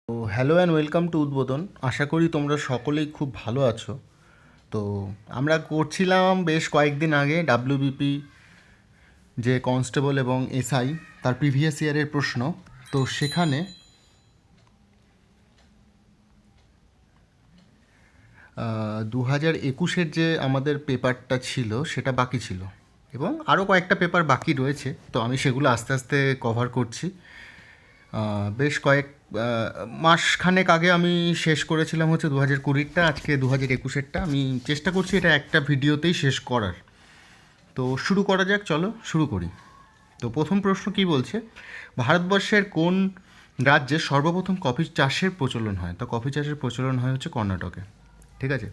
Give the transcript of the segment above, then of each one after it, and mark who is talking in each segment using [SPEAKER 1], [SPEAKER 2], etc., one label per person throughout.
[SPEAKER 1] তো hello and welcome to উদ্বোধন। আশা করি তোমরা সকলেই খুব ভালো আছো। তো আমরা করছিলাম বেশ কয়েকদিন আগে ডাব্লিউবিপি যে কনস্টেবল এবং এসআই তার প্রিভিয়াস ইয়ারের প্রশ্ন। তো সেখানে 2021-এর যে আমাদের পেপারটা ছিল সেটা বাকি ছিল এবং আরও কয়েকটা পেপার বাকি রয়েছে। তো আমি সেগুলো আস্তে আস্তে কভার করছি। বেশ কয়েক মাসখানেক আগে আমি শেষ করেছিলাম হচ্ছে 2020-টা, আজকে 2021-এরটা। আমি চেষ্টা করছি এটা একটা ভিডিওতেই শেষ করার। তো শুরু করা যাক, চলো শুরু করি। তো প্রথম প্রশ্ন কি বলছে, ভারতবর্ষের কোন রাজ্যে সর্বপ্রথম কফি চাষের প্রচলন হয়? তো কফি চাষের প্রচলন হয় হচ্ছে কর্ণাটকে। ঠিক আছে,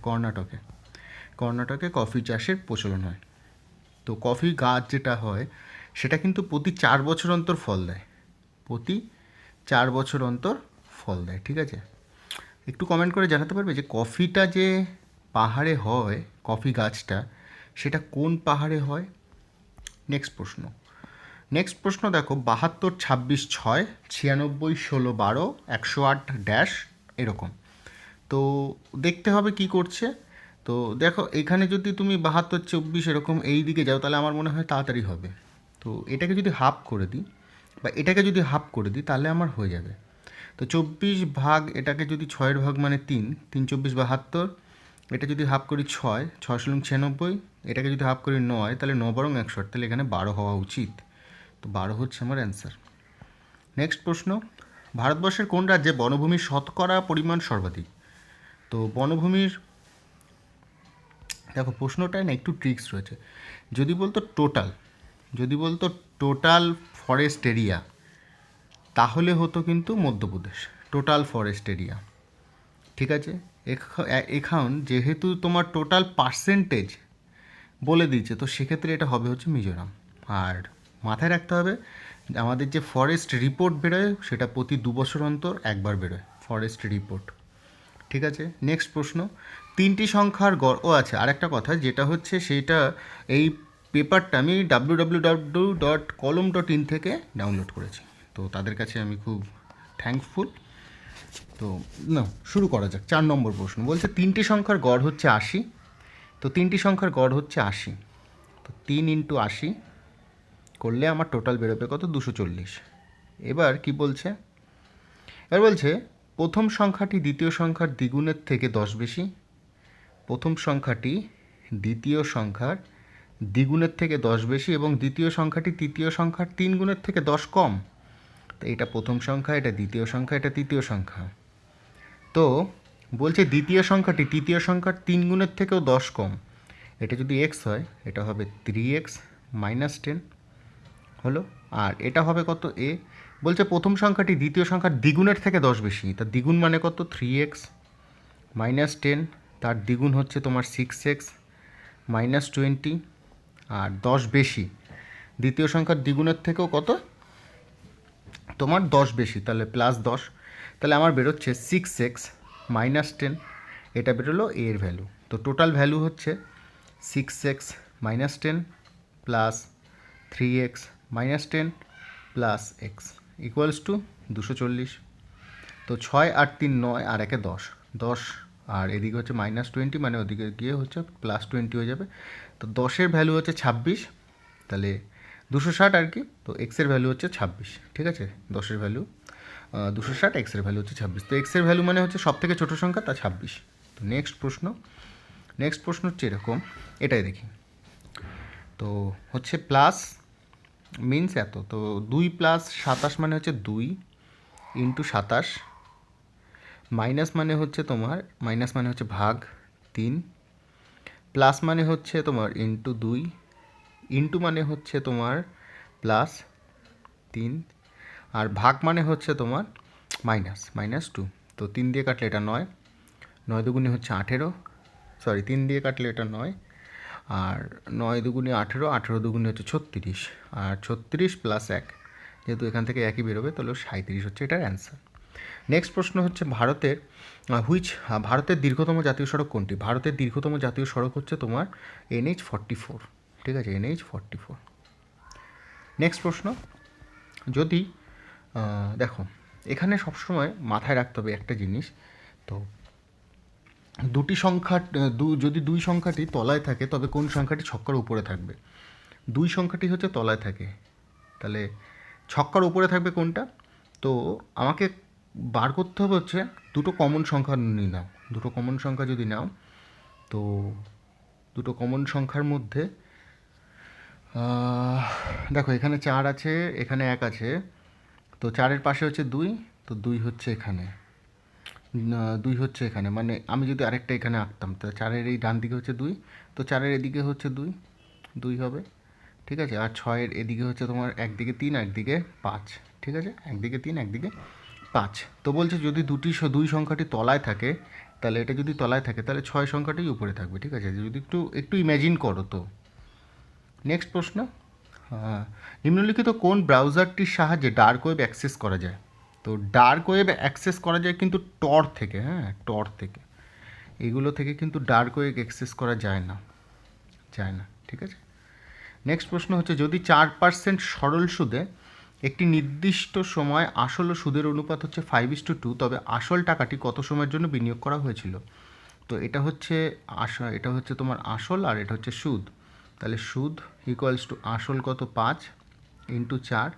[SPEAKER 1] কর্ণাটকে কফি চাষের প্রচলন হয়। তো কফি গাছ যেটা হয় সেটা কিন্তু প্রতি 4 বছর অন্তর ফল দেয়। প্রতি 4 বছর অন্তর ফল দেয়। ঠিক আছে, একটু কমেন্ট করে জানাতে পারবে যে কফিটা যে পাহাড়ে হয়, কফি গাছটা, সেটা কোন পাহাড়ে হয়? নেক্সট প্রশ্ন দেখো, 72, 26, 6, 96, 16, 12, 108 এরকম। তো দেখতে হবে কি করছে। তো দেখো এখানে যদি তুমি 72, 24 এরকম এই দিকে যাও তাহলে আমার মনে হয় তাড়াতাড়ি হবে। তো এটাকে যদি হাফ করে দিই বা এটাকে যদি হাফ করে দিই তাহলে আমার হয়ে যাবে। তো 24 ভাগ এটাকে যদি 6-এর ভাগ মানে 3, 3 24 72, এটা যদি হাফ করি 6, 6 × 96, এটাকে যদি হাফ করি 9, তাহলে 9 বরং 108, তাহলে এখানে 12 হওয়া উচিত। তো 12 হচ্ছে আমার অ্যান্সার। নেক্সট প্রশ্ন, ভারতবর্ষের কোন রাজ্যে বনভূমির শতকরা পরিমাণ সর্বাধিক? তো বনভূমির, দেখো প্রশ্নটায় না একটু ট্রিক্স রয়েছে। যদি বলতো টোটাল ফরেস্ট এরিয়া তাহলে হতো কিন্তু মধ্যপ্রদেশ, টোটাল ফরেস্ট এরিয়া। ঠিক আছে, এখন যেহেতু তোমার টোটাল পার্সেন্টেজ বলে দিয়েছে, তো সেক্ষেত্রে এটা হবে হচ্ছে মিজোরাম। আর মাথায় রাখতে হবে আমাদের যে ফরেস্ট রিপোর্ট বেরোয় সেটা প্রতি 2 বছর অন্তর একবার বেরোয় ফরেস্ট রিপোর্ট। ঠিক আছে, নেক্সট প্রশ্ন, 3টি সংখ্যার গড়। ও আচ্ছা, আরেকটা কথা যেটা হচ্ছে সেইটা, এই পেপারটা আমি www.colum.in থেকে ডাউনলোড করেছি। তো তাদের কাছে আমি খুব থ্যাঙ্কফুল। তো না, শুরু করা যাক। 4 নম্বর প্রশ্ন বলছে 3টি সংখ্যার গড় হচ্ছে 80। তো 3টি সংখ্যার গড় হচ্ছে 80। তো 3 × 80 করলে আমার টোটাল বেরোবে কত? 240। এবার কি বলছে, প্রথম সংখ্যাটি দ্বিতীয় সংখ্যার দ্বিগুণের থেকে 10 বেশি। প্রথম সংখ্যাটি দ্বিতীয় সংখ্যার দ্বিগুণের থেকে 10 বেশি এবং দ্বিতীয় সংখ্যাটি তৃতীয় সংখ্যার 3 গুণের থেকে 10 কম। তো এটা প্রথম সংখ্যা, এটা দ্বিতীয় সংখ্যা, এটা তৃতীয় সংখ্যা। তো বলছে দ্বিতীয় সংখ্যাটি তৃতীয় সংখ্যার 3 গুণের থেকেও 10 কম। এটা যদি এক্স হয় এটা হবে 3x - 10 হলো। আর এটা হবে কত? এ। বলছে প্রথম সংখ্যাটি দ্বিতীয় সংখ্যার দ্বিগুণের থেকে 10 বেশি। তার দ্বিগুণ মানে কত? 3x - 10, তার দ্বিগুণ হচ্ছে তোমার 6x - 20। আর 10 বেশি, দ্বিতীয় সংখ্যার দ্বিগুণের থেকেও কত? তোমার 10 বেশি, তাহলে +10। তাহলে আমার বেরোচ্ছে 6x - 10, এটা বেরোলো এর ভ্যালু। তো টোটাল ভ্যালু হচ্ছে 6x - 10 plus 3x - 10 plus x equals to 240। তো 6 আর 3 9 আর 1 10, 10 আর এদিকে হচ্ছে -20, মানে ওদিকে গিয়ে হচ্ছে +20 হয়ে যাবে। তো 10-এর ভ্যালু হচ্ছে 26, তাহলে 260 আর কি। তো এক্সের ভ্যালু হচ্ছে 26। ঠিক আছে, 10-এর ভ্যালু 260, এক্সের ভ্যালু হচ্ছে 26। তো এক্সের ভ্যালু মানে হচ্ছে সব থেকে ছোটো সংখ্যা, তা 26। তো নেক্সট প্রশ্ন হচ্ছে এরকম, এটাই দেখি। তো হচ্ছে প্লাস মিনস এত, তো 2 + 27 মানে হচ্ছে 2 × 27, মাইনাস মানে হচ্ছে তোমার, মাইনাস মানে হচ্ছে ভাগ 3, প্লাস মানে হচ্ছে তোমার ×2, ইন্টু মানে হচ্ছে তোমার +3, আর ভাগ মানে হচ্ছে তোমার -2। তো 3 দিয়ে কাটলে এটা 9, 9 দুগুণে হচ্ছে 18, সরি 3 দিয়ে কাটলে এটা 9, আর 9 দুগুণে 18, 18 দুগুণে হচ্ছে 36, আর 36 + 1, যেহেতু এখান থেকে একই বেরোবে তাহলে 37 হচ্ছে এটার অ্যান্সার। নেক্সট প্রশ্ন হচ্ছে ভারতের দীর্ঘতম জাতীয় সড়ক কোনটি? ভারতের দীর্ঘতম জাতীয় সড়ক হচ্ছে তোমার NH44। ঠিক আছে, NH44। নেক্সট প্রশ্ন, যদি দেখো এখানে সবসময় মাথায় রাখতে হবে একটা জিনিস। তো দুটি সংখ্যা যদি দুই সংখ্যাটি তলায় থাকে তবে কোন সংখ্যাটি ছক্কার উপরে থাকবে? দুই সংখ্যাটি হচ্ছে তলায় থাকে, তাহলে ছক্কার উপরে থাকবে কোনটা? তো আমাকে বার করতে হবে হচ্ছে দুটো কমন সংখ্যা নিয়ে নাও। দুটো কমন সংখ্যা যদি নাও, তো দুটো কমন সংখ্যার মধ্যে দেখো এখানে 4 আছে, এখানে 1 আছে, তো 4-এর পাশে হচ্ছে 2, তো 2 হচ্ছে এখানে, 2 হচ্ছে এখানে, মানে আমি যদি আরেকটা এখানে আঁকতাম, তো 4-এর এই ডান দিকে হচ্ছে 2, তো 4-এর এদিকে হচ্ছে 2, 2 হবে, ঠিক আছে। আর 6-এর এদিকে হচ্ছে তোমার একদিকে 3 একদিকে 5, ঠিক আছে, একদিকে 3 একদিকে 5। তো বলছে যদি দুই সংখ্যাটি তলায় থাকে, তাহলে এটা যদি তলায় থাকে তাহলে 6 সংখ্যাটাই উপরে থাকবে, ঠিক আছে। যদি একটু একটু ইম্যাজিন করো। তো নেক্সট প্রশ্ন, নিম্নলিখিত কোন ব্রাউজারটির সাহায্যে ডার্ক ওয়েব অ্যাক্সেস করা যায়? তো ডার্ক ওয়েব অ্যাক্সেস করা যায় কিন্তু টর থেকে, হ্যাঁ, টর থেকে। এগুলো থেকে কিন্তু ডার্ক ওয়েব অ্যাক্সেস করা যায় না, ঠিক আছে। নেক্সট প্রশ্ন হচ্ছে যদি 4% সরল সুদে একটি নির্দিষ্ট সময় আসল ও সুদের অনুপাত হচ্ছে 5:2, তবে আসল টাকাটি কত সময়ের জন্য বিনিয়োগ করা হয়েছিল? তো এটা হচ্ছে তোমার আসল, আর এটা হচ্ছে সুদ। তাহলে সুদ ইকুয়ালস টু আসল কত 5 ইন্টু 4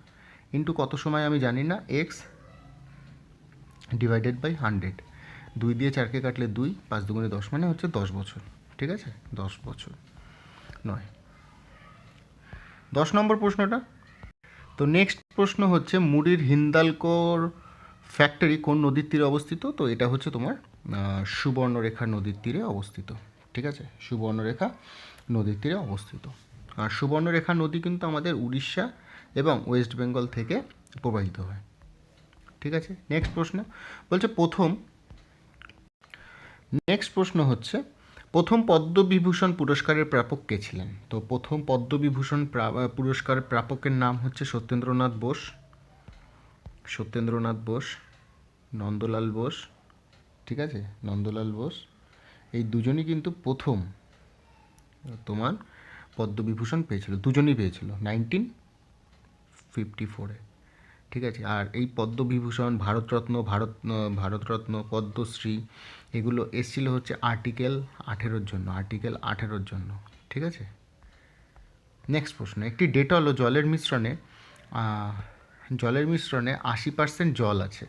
[SPEAKER 1] ইন্টু কত সময় আমি জানি না, x ডিভাইডেড বাই 100। 2 দিয়ে 4কে কাটলে 2, 5 দুগুণে 10, মানে হচ্ছে 10 বছর, ঠিক আছে, 10 বছর নয়। 10 নম্বর প্রশ্নটা। তো নেক্সট প্রশ্ন হচ্ছে মুড়ির হিন্দালকোর ফ্যাক্টরি কোন নদীর তীরে অবস্থিত? তো এটা হচ্ছে তোমার সুবর্ণরেখা নদীর তীরে অবস্থিত, ঠিক আছে, সুবর্ণরেখা নদীর তীরে অবস্থিত। আর সুবর্ণরেখা নদী কিন্তু আমাদের উড়িষ্যা এবং ওয়েস্ট বেঙ্গল থেকে প্রবাহিত হয়, ঠিক আছে। নেক্সট প্রশ্ন হচ্ছে প্রথম পদ্মবিভূষণ পুরস্কারের প্রাপক কে ছিলেন? তো প্রথম পদ্মবিভূষণ পুরস্কারের প্রাপকের নাম হচ্ছে সত্যেন্দ্রনাথ বোস, নন্দলাল বোস, ঠিক আছে, নন্দলাল বোস। এই দুজনই কিন্তু প্রথম তোমার পদ্মবিভূষণ পেয়েছিল, দুজনই পেয়েছিল 1954-এ, ঠিক আছে। আর এই পদ্মবিভূষণ, ভারতরত্ন, পদ্মশ্রী এগুলো এসেছিল হচ্ছে আর্টিকেল 18-র জন্য, ঠিক আছে। নেক্সট প্রশ্ন, একটি ডেটল ও জলের মিশ্রণে 80% জল আছে।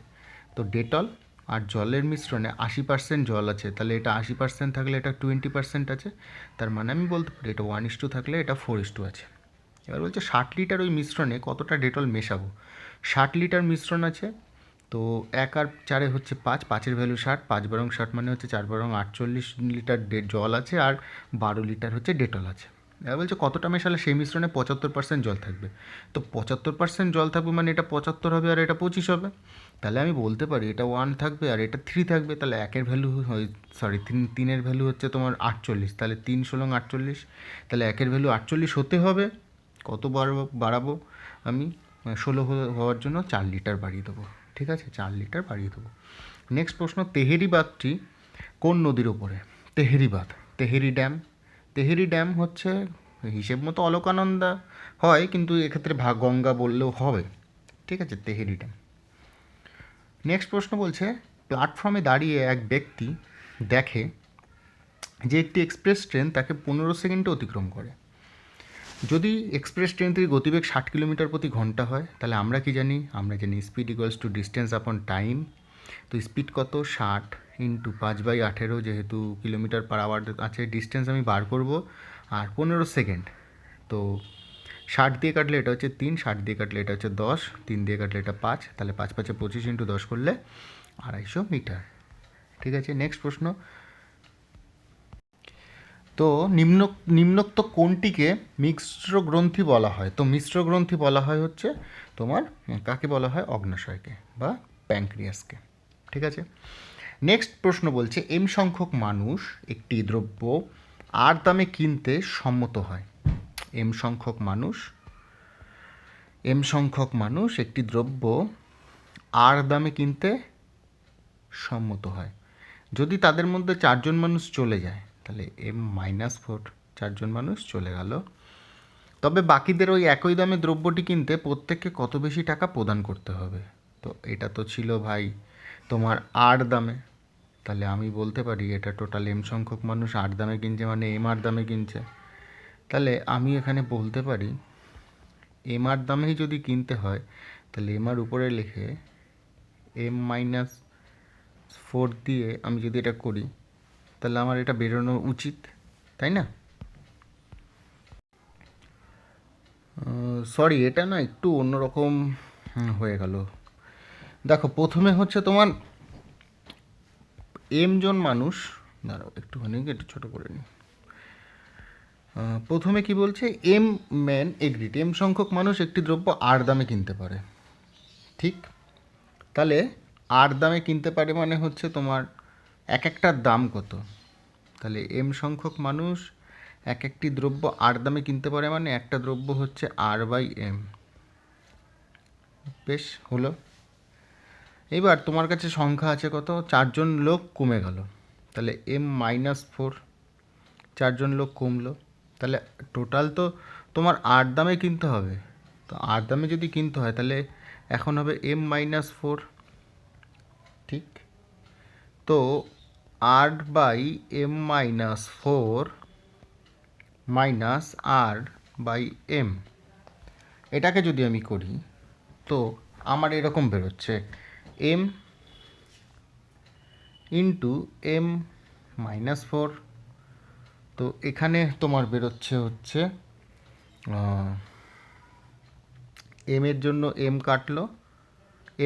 [SPEAKER 1] তো ডেটল আর জলের মিশ্রণে 80% জল আছে, তাহলে এটা 80% থাকলে এটা 20% আছে, তার মানে আমি বলতে পারি এটা 1:2 থাকলে এটা 4:2 আছে। এবার বলছে 60 লিটার ওই মিশ্রণে কতটা ডেটল মেশাবো? 60 লিটার মিশ্রণ আছে, তো 1 আর 4 হচ্ছে 5, 5-এর ভ্যালু 60, 5 × 60 মানে হচ্ছে 4 × 48 লিটার জল আছে, আর 12 লিটার হচ্ছে ডেটল আছে। এবার বলছে কতটা মেশালে সেই মিশ্রণে 75% জল থাকবে? তো 75% জল থাকবে মানে এটা 75 হবে আর এটা 25 হবে, তাহলে আমি বলতে পারি এটা 1 থাকবে আর এটা 3 থাকবে। তাহলে 1-এর ভ্যালু তিনের ভ্যালু হচ্ছে তোমার 48, তাহলে 3 × 48, তাহলে 1-এর ভ্যালু 48 হতে হবে। কত বাড়াবো আমি? 16 হওয়ার জন্য 4 লিটার বাড়িয়ে দেবো, ঠিক আছে, 4 লিটার বাড়িয়ে দেবো। নেক্সট প্রশ্ন, তেহেরি বাঁধটি কোন নদীর ওপরে? তেহেরি ড্যাম হচ্ছে হিসেব মতো অলকানন্দা হয়, কিন্তু এক্ষেত্রে গঙ্গা বললেও হবে, ঠিক আছে, তেহেরি ড্যাম। নেক্সট প্রশ্ন বলছে প্ল্যাটফর্মে দাঁড়িয়ে এক ব্যক্তি দেখে যে একটি এক্সপ্রেস ট্রেন তাকে 15 সেকেন্ডে অতিক্রম করে। যদি এক্সপ্রেস ট্রেনটির গতিবেগ 60 কিলোমিটার প্রতি ঘন্টা হয়, তাহলে আমরা কি জানি? আমরা জানি স্পিড ইকুয়ালস টু ডিস্টেন্স আপন টাইম। তো স্পিড কত? 60 ইন্টু 5/18, যেহেতু কিলোমিটার পার আওয়ার আছে, ডিস্টেন্স আমি বার করব, আর 15 সেকেন্ড। তো 60 দিয়ে কাটলে এটা হচ্ছে 3, 60 দিয়ে কাটলে এটা হচ্ছে 10, 3 দিয়ে কাটলে এটা 5, তাহলে 5 5 25 ইন্টু 10 করলে 250 মিটার, ঠিক আছে। নেক্সট প্রশ্ন, তো নিম্নোক্ত কোনটিকে মিশ্র গ্রন্থি বলা হয়? তো মিশ্র গ্রন্থি বলা হয় হচ্ছে তোমার কাকে বলা হয়? অগ্ন্যাশয়কে বা প্যানক্রিয়াসকে, ঠিক আছে। নেক্সট প্রশ্ন বলছে এম সংখ্যক মানুষ একটি দ্রব্য আর দামে কিনতে সম্মত হয়। এম সংখ্যক মানুষ একটি দ্রব্য আর দামে কিনতে সম্মত হয় যদি তাদের মধ্যে 4 জন মানুষ চলে যায়, তাহলে M-4, 4 জন মানুষ চলে গেল। তবে বাকিদের ওই একই দামে দ্রব্যটি কিনতে প্রত্যেককে কত বেশি টাকা প্রদান করতে হবে? তো এটা তো ছিল ভাই তোমার 8 দামে, তাহলে আমি বলতে পারি এটা টোটাল এম সংখ্যক মানুষ 8 দামে কিনছে, মানে এম আর দামে কিনছে। তাহলে আমি এখানে বলতে পারি এম আর দামেই যদি কিনতে হয় তাহলে এম আর উপরে লিখে M-4 দিয়ে আমি যদি এটা করি তাহলে আমার এটা বেরোনো উচিত, তাই না? সরি, এটা না একটু অন্যরকম হয়ে গেল। দেখো প্রথমে হচ্ছে তোমার এম জন মানুষ, দাঁড়াও একটুখানি একটু ছোটো করে নিই। প্রথমে কি বলছে, এম ম্যান এগ্রিড, এম সংখ্যক মানুষ একটি দ্রব্য 8 দামে কিনতে পারে, ঠিক? তাহলে 8 দামে কিনতে পারে মানে হচ্ছে তোমার এক একটার দাম কত? তাহলে এম সংখ্যক মানুষ এক একটি দ্রব্য 8 দামে কিনতে পারে মানে একটা দ্রব্য হচ্ছে R/M। বেশ হলো। এবার তোমার কাছে সংখ্যা আছে কত? 4 জন লোক কমে গেল, তাহলে M-4, 4 জন লোক কমলো। তাহলে টোটাল তো তোমার 8 দামে কিনতে হবে, তো 8 দামে যদি কিনতে হয় তাহলে এখন হবে M-4, ঠিক? তো R/M-4 R/M, এটাকে যদি আমি করি তো আমার এরকম বেরোচ্ছে M ইন্টু M-4। তো এখানে তোমার বেরোচ্ছে হচ্ছে এম এর জন্য এম কাটলো,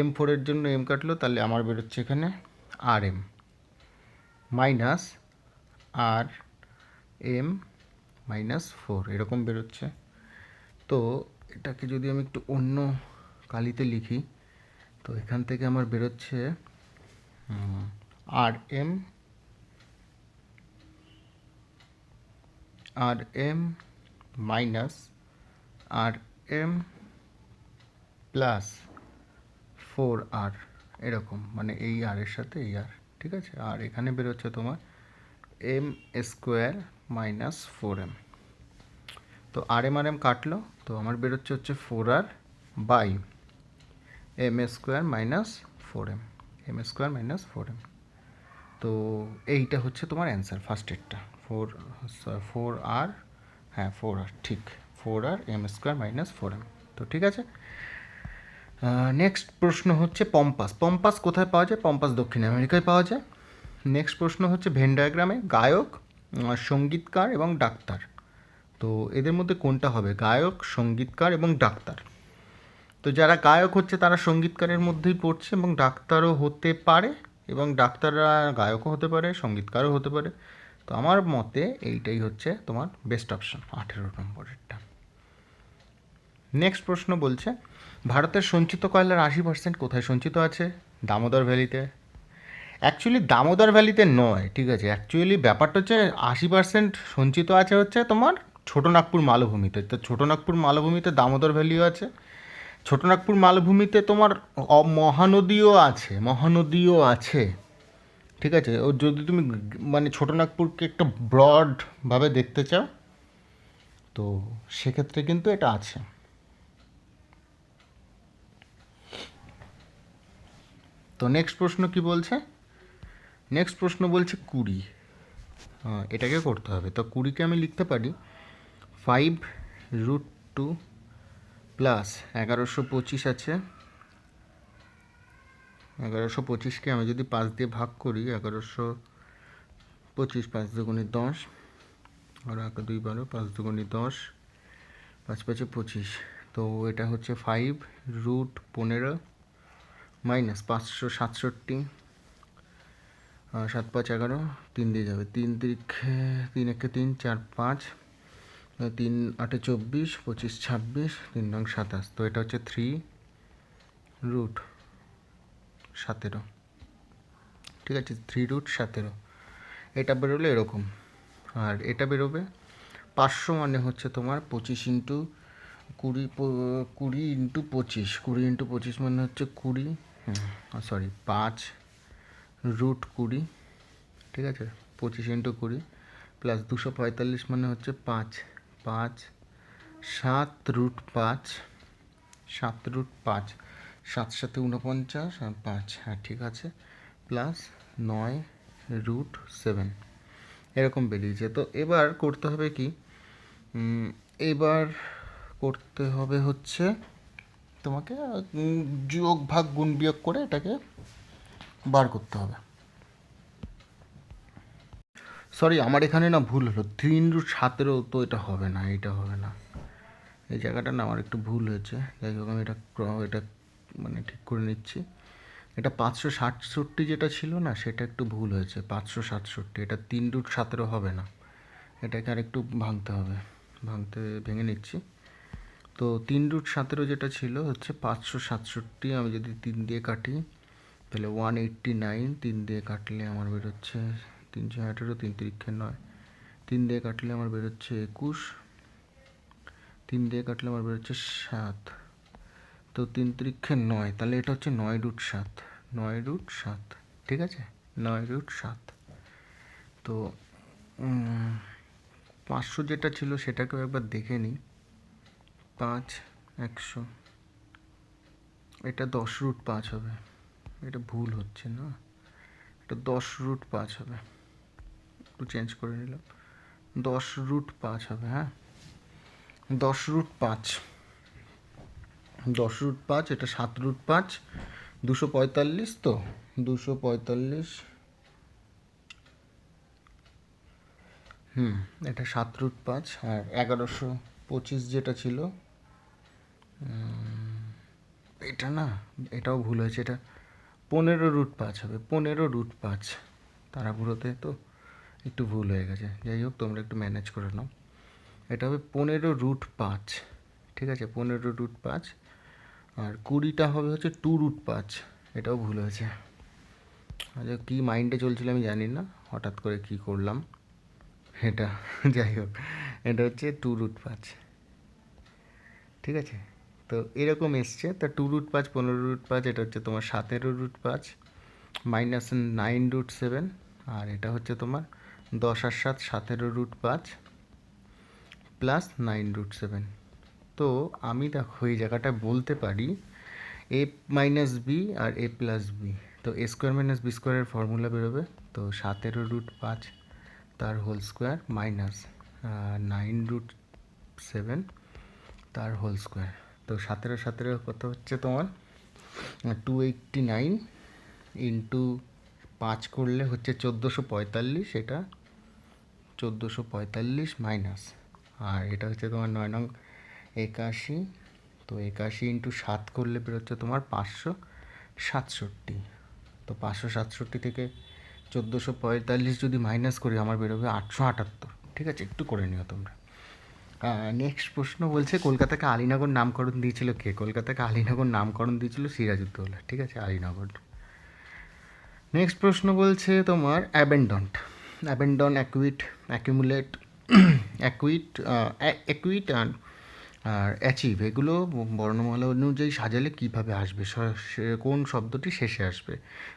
[SPEAKER 1] M-4 জন্য এম কাটলো, তাহলে আমার বেরোচ্ছে এখানে RM মাইনাস RM-4 এরকম বেরোচ্ছে। তো এটাকে যদি আমি একটু অন্য কালিতে লিখি তো এখান থেকে আমার বেরোচ্ছে RM minus RM plus 4R, এরকম, মানে এই আর এর সাথে এই আর, ঠিক আছে? আর এখানে বেরোচ্ছে তোমার M² - 4M। তো RM কাটলো, তো আমার বেরোচ্ছে হচ্ছে 4R by M² - 4M, M² - 4M। তো এইটা হচ্ছে তোমার অ্যান্সার ফার্স্টেরটা, 4R, হ্যাঁ 4R, ঠিক 4R M² - 4M। তো ঠিক আছে। নেক্সট প্রশ্ন হচ্ছে পম্পাস। পম্পাস কোথায় পাওয়া যায়? পম্পাস দক্ষিণ আমেরিকায় পাওয়া যায়। নেক্সট প্রশ্ন হচ্ছে ভেন ডায়াগ্রামে গায়ক, সঙ্গীতকার এবং ডাক্তার, তো এদের মধ্যে কোনটা হবে? গায়ক, সঙ্গীতকার এবং ডাক্তার। তো যারা গায়ক হচ্ছে তারা সঙ্গীতকারের মধ্যেই পড়ছে এবং ডাক্তারও হতে পারে, এবং ডাক্তাররা গায়কও হতে পারে, সঙ্গীতকারও হতে পারে। তো আমার মতে এইটাই হচ্ছে তোমার বেস্ট অপশন, 18 নম্বরেরটা। নেক্সট প্রশ্ন বলছে ভারতের সঞ্চিত কয়লার 80% কোথায় সঞ্চিত আছে? দামোদর ভ্যালিতে। অ্যাকচুয়ালি দামোদর ভ্যালিতে নয়, ঠিক আছে? অ্যাকচুয়ালি ব্যাপারটা হচ্ছে 80% সঞ্চিত আছে হচ্ছে তোমার ছোটনাগপুর মালভূমিতে। তো ছোটনাগপুর মালভূমিতে দামোদর ভ্যালিও আছে। ছোটনাগপুর মালভূমিতে তোমার মহানদীও আছে, মহানদীও আছে, ঠিক আছে? ও যদি তুমি মানে ছোটনাগপুরকে একটা ব্রডভাবে দেখতে চাও তো সেক্ষেত্রে কিন্তু এটা আছে। তো নেক্সট প্রশ্ন কি বলছে? নেক্সট প্রশ্ন বলছে 20, এটাকে করতে হবে। তো 20কে আমি লিখতে পারি 5√2 প্লাস 1125 আছে, 1125কে আমি যদি 5 দিয়ে ভাগ করি, 1125, 5 দুগুণে 10, আর 2 12, 5 দুগুণে 10, 5 5 25। তো এটা হচ্ছে 5√15 মাইনাস 567, 7 5 11, 3 দিয়ে যাবে, 3 তিরিখে 3 একে 3, 4 5, 3 8 24, 25 26, 3 নং 27। তো এটা হচ্ছে 3√17, ঠিক আছে? 3√17 এটা বেরোলে এরকম, আর এটা বেরোবে 500 মানে হচ্ছে তোমার 25 ইন্টু 20, 20 ইন্টু 25, 20 ইন্টু 25 মানে হচ্ছে 20, সরি 5√20, ঠিক আছে? 25 ইন্টু 20 প্লাস 245 মানে হচ্ছে 5, 7√5, 7√5, 7 সাথে 49 আর 5, হ্যাঁ ঠিক আছে, প্লাস 9√7 এরকম বেরিয়েছে। তো এবার করতে হবে কি, এবার করতে হবে হচ্ছে তোমাকে যোগ ভাগ গুণ বিয়োগ করে এটাকে বার করতে হবে। সরি, আমার এখানে না ভুল হলো, 3√7 তো এটা হবে না, এটা হবে না, এই জায়গাটা না আমার একটু ভুল হয়েছে। যাই হোক, আমি এটা মানে ঠিক করে নিচ্ছি। এটা 567 যেটা ছিল না, সেটা একটু ভুল হয়েছে, 567, এটা 3√7 হবে না, এটাকে আর একটু ভাঙতে হবে, ভেঙে নিচ্ছি। তো 3√7 যেটা ছিল হচ্ছে 567, আমি যদি 3 দিয়ে কাটি তাহলে 189, 3 দিয়ে কাটলে আমার বেরোচ্ছে 318, 3 তিরিক্ষে 9, 3 দিয়ে কাটলে আমার বেরোচ্ছে 21, 3 দিয়ে কাটলে আমার বেরোচ্ছে 7, তো 3 তিরিক্ষে 9, তাহলে এটা হচ্ছে 9√7, 9√7, ঠিক আছে, 9√7। তো 500 যেটা ছিল সেটাকেও একবার দেখে নিই, 5 100, এটা 10√5 হবে, এটা ভুল হচ্ছে না, এটা 10√5 হবে, একটু চেঞ্জ করে নিলাম, 10√5 হবে, হ্যাঁ 10√5, 10√5, এটা 7√5, 245, তো 245, এটা 7√5, আর 1125 যেটা ছিল, এটা না, এটাও ভুল হয়েছে, এটা 15√5 হবে, 15√5, তাড়াহুড়োতে তো একটু ভুল হয়ে গেছে। যাই হোক, তোমরা একটু ম্যানেজ করে নাও, এটা হবে 15√5, ঠিক আছে, 15√5, আর 20টা হবে হচ্ছে 2√5, এটাও ভুল হয়েছে। আচ্ছা, কী মাইন্ডে চলছিল আমি জানি না, হঠাৎ করে কি করলাম এটা, যাই হোক, এটা হচ্ছে 2√5, ঠিক আছে। তো এরকম এসছে, তা 2√5, 15√5, এটা হচ্ছে তোমার 17√5, মাইনাস 9√7, আর এটা হচ্ছে তোমার 10 আর 7, 17√5, প্লাস 9√7। তো আমি দেখো এই জায়গাটা বলতে পারি এ মাইনাস বি আর এ প্লাস বি, তো এ স্কোয়ার মাইনাস বি স্কোয়ারের ফর্মুলা বেরোবে, তো 17√5 তার হোল স্কোয়ার মাইনাস 9√7 তার হোল স্কোয়ার, তো 17 কত হচ্ছে তোমার 289, ইন্টু 5 করলে হচ্ছে 1445, এটা 1445 মাইনাস, আর এটা হচ্ছে তোমার 9 নং 81, তো 81 ইন্টু 7 করলে বেরোচ্ছে তোমার 567, তো 567 থেকে 1445 যদি মাইনাস করি আমার বেরোবে 878, ঠিক আছে, একটু করে নিও তোমরা। নেক্সট প্রশ্ন বলছে কলকাতাকে আলীনগর নামকরণ দিয়েছিল কে? কলকাতাকে আলীনগর নামকরণ দিয়েছিল সিরাজউদ্দৌলা, ঠিক আছে, আলীনগর। নেক্সট প্রশ্ন বলছে তোমার অ্যাবেন্ডন, অ্যাকুইট, অ্যাকিউমুলেট, অ্যাকুইট আর অ্যাচিভ, এগুলো বর্ণমালা অনুযায়ী সাজালে কীভাবে আসবে, কোন শব্দটি শেষে আসবে?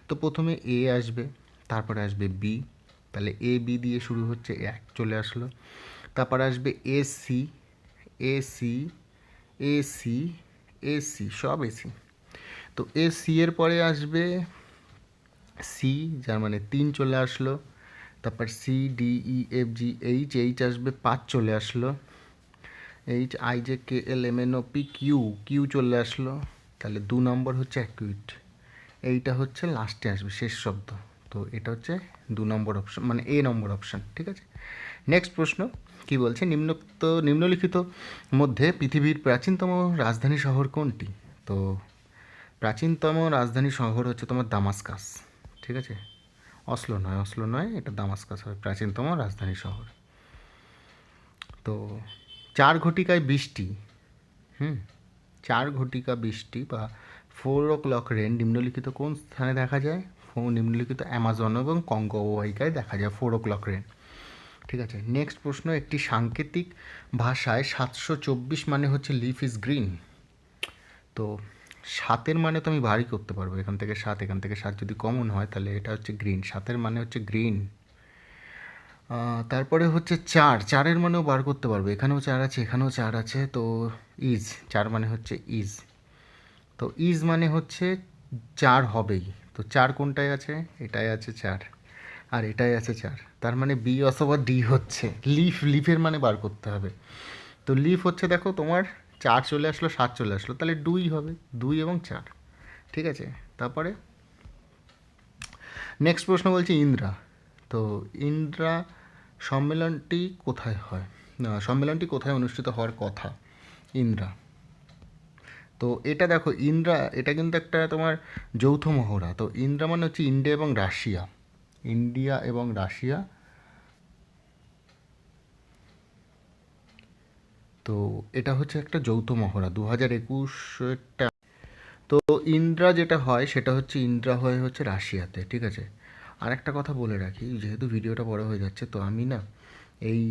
[SPEAKER 1] তো প্রথমে এ আসবে, তারপরে আসবে বি, তাহলে এ বি দিয়ে শুরু হচ্ছে, এক চলে আসলো, তারপর আসবে এসি, এসি, এসি, এসি, সব এসি, তো এসি এর পরে আসবে সি, যার মানে 3 চলে আসলো, তারপর C D E F G H, H আসবে 5 চলে আসলো, H I J K L M N O P Q, Q চলে আসলো, তাহলে 2 নম্বর হচ্ছে অ্যাকুইট, এইটা হচ্ছে লাস্টে আসবে শেষ শব্দ, তো এটা হচ্ছে 2 নম্বর অপশন, মানে এ নম্বর অপশন, ঠিক আছে। নেক্সট প্রশ্ন কি বলছে, নিম্নলিখিত মধ্যে পৃথিবীর প্রাচীনতম রাজধানী শহর কোনটি? তো প্রাচীনতম রাজধানী শহর হচ্ছে তোমার দামাস্কাস, ঠিক আছে, অসলো নয়, এটা দামাস্কাস হবে প্রাচীনতম রাজধানী শহর। তো 4 ঘটিকায় বৃষ্টি, 4 ঘটিকা বৃষ্টি বা 4 o'clock রেন নিম্নলিখিত কোন স্থানে দেখা যায়? নিম্নলিখিত অ্যামাজন এবং কঙ্গো অববাহিকায় দেখা যায় 4 o'clock রেন, ঠিক আছে। নেক্সট প্রশ্ন, একটি সাংকেতিক ভাষায় 724 মানে হচ্ছে লিফ ইজ গ্রিন, তো 7-এর মানে তো আমি ভারী করতে পারবো, এখান থেকে 7 যদি কমন হয় তাহলে এটা হচ্ছে গ্রিন, 7-এর মানে হচ্ছে গ্রিন। তারপরে হচ্ছে 4-এর মানেও বার করতে পারবো, এখানেও 4 আছে, এখানেও 4 আছে, তো ইজ, 4 মানে হচ্ছে ইজ, তো ইজ মানে হচ্ছে 4 হবেই। তো 4 কোনটায় আছে? এটাই আছে 4, আর এটাই আছে 4, তার মানে বি অথবা ডি হচ্ছে লিফের মানে বার করতে হবে। তো লিফ হচ্ছে দেখো তোমার 4 চলে আসলো, 7 চলে আসলো, তাহলে 2 হবে, 2 এবং 4। ঠিক আছে, তারপরে নেক্সট প্রশ্ন বলছে ইন্দ্রা। তো ইন্দ্রা সম্মেলনটি কোথায় হয়? সম্মেলনটি কোথায় অনুষ্ঠিত হওয়ার কথা? ইন্দ্রা। তো এটা দেখো ইন্দ্রা, এটা কিন্তু একটা তোমার যৌথ মহড়া। তো ইন্দ্রা মানে হচ্ছে ইন্ডিয়া এবং রাশিয়া, ইন্ডিয়া এবং রাশিয়া। তো এটা হচ্ছে একটা যৌথ মহড়া 2021। তো ইন্দ্রা যেটা হয় সেটা হচ্ছে ইন্দ্রা হচ্ছে রাশিয়াতে। ঠিক আছে, আর একটা কথা বলে রাখি, যেহেতু ভিডিওটা বড় হয়ে যাচ্ছে, তো আমি না এই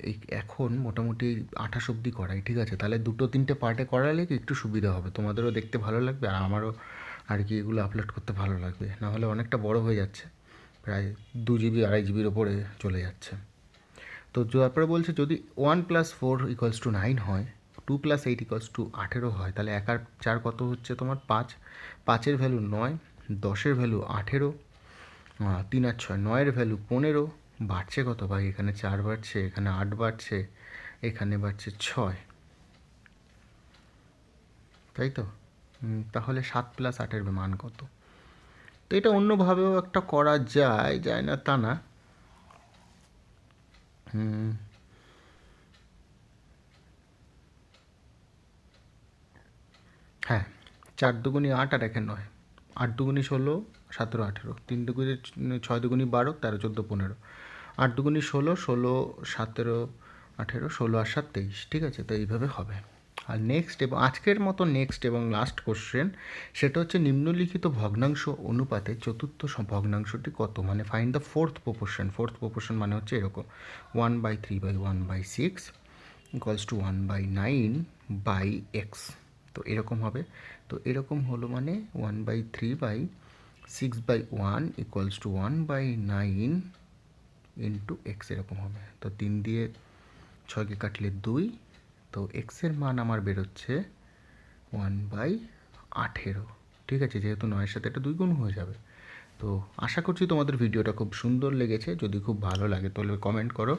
[SPEAKER 1] এই এখন মোটামুটি 28 অবধি করাই। ঠিক আছে, তাহলে 2-3টে পার্টে করালে কি একটু সুবিধা হবে, তোমাদেরও দেখতে ভালো লাগবে আর আমারও আর কি এগুলো আপলোড করতে ভালো লাগবে। না হলে অনেকটা বড় হয়ে যাচ্ছে, প্রায় 2 GB 2.5 GBর ওপরে চলে যাচ্ছে। তো তারপরে বলছে যদি 1+4=9 হয়, 2+8=18 হয়, তাহলে 1 আর 4 কত হচ্ছে তোমার 5, 5-এর ভ্যালু 9, 10-এর ভ্যালু 18, 3 আর 6 9-এর ভ্যালু 15। বাড়ছে কত ভাই? এখানে 4 বাড়ছে, এখানে 8 বাড়ছে, এখানে বাড়ছে 6, তাই তো? তাহলে 7+8-এর মান কত? তো এটা অন্যভাবেও একটা করা যায়, যায় না তা না। হ্যাঁ, 4 2 8 আর 1 9, 8 2 16, 17 18, 3 2 6 2 12, 13 14 15, 8 2 16, 16 17 18, 16 আর 7 23। ঠিক আছে, তো এইভাবে হবে। আর নেক্সট এবং আজকের মতো নেক্সট এবং লাস্ট কোশ্চেন, সেটা হচ্ছে নিম্নলিখিত ভগ্নাংশ অনুপাতে চতুর্থ ভগ্নাংশটি কত? মানে find the fourth proportion. Fourth proportion মানে হচ্ছে এরকম 1/3/1/6 = 1/9/x। তো এরকম হবে। তো এরকম হলো মানে 1/3/6/1 = 1/9 × x এরকম হবে। তো 3 দিয়ে 6কে কাটলে 2, তো এক্সের মান আমার বেরোচ্ছে 1/18। ঠিক আছে, যেহেতু 9-এর সাথে এটা 2 গুণ হয়ে যাবে। তো আশা করছি তোমাদের ভিডিওটা খুব সুন্দর লেগেছে। যদি খুব ভালো লাগে তাহলে কমেন্ট করো,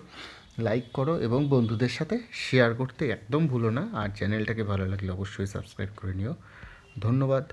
[SPEAKER 1] লাইক করো এবং বন্ধুদের সাথে শেয়ার করতে একদম ভুলো না। আর চ্যানেলটাকে ভালো লাগলে অবশ্যই সাবস্ক্রাইব করে নিও। ধন্যবাদ।